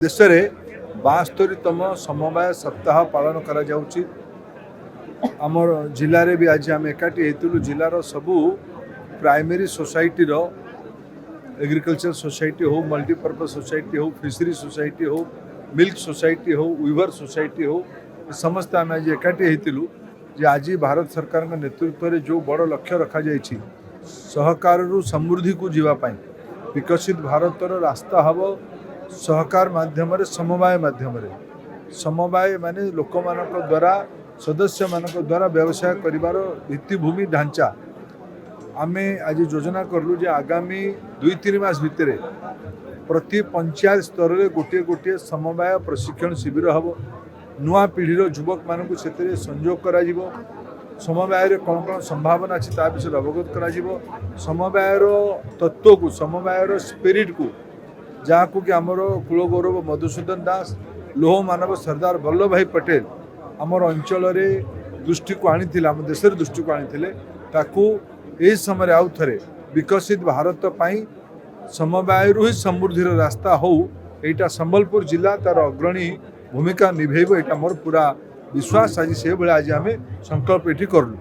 देश में 72तम समवाय सप्ताह पालन करा जाउची। आमर जिले में भी आज आम एकाठी होइतलु। जिलार सबू प्राइमरी सोसाइटी रो एग्रीकल्चर सोसाइटी हो, मल्टीपर्पज सोसाइटी हो, फिशरी सोसाइटी हो, मिल्क सोसाइटी हो, वीवर सोसाइटी हो, समस्त आम आज एकाठी होइतलु जे आज भारत सरकार नेतृत्व में जो बड़ लक्ष्य रखा जाइछि सहकार रु समृद्धि को जीवा पाई विकसित भारतर रास्ता हब सहकार माध्यम समवाय माने लोक मानक द्वारा सदस्य मानक द्वारा व्यवसाय करिवार भित्तिभूमि ढांचा आमे आज योजना करलु जे आगामी 2-3 मास भितर प्रति पंचायत स्तर में गोटे गोटे समवाय प्रशिक्षण शिविर हम नुआ पीढ़ीर युवक मानक से संयोग करा जिवो। समवाय कौन कौन संभावना अच्छी ता विषय अवगत करा जिवो। समवायर तत्व को समवायर स्पिरिट को जहाँ को कि आमर कुलगौरव मधुसूदन दास लोह मानव सरदार वल्लभ भाई पटेल आमर अंचल दृष्टि को आनी आम देश दृष्टि को आनी ताकू यही समय आउ थे विकसित भारत पाई समवाय ही समृद्धि रास्ता हो यहाँ संबलपुर जिला तार अग्रणी भूमिका निभेब यहाँ मोर पूरा विश्वास। आज से भाई आज आम संकल्प ये करूँ।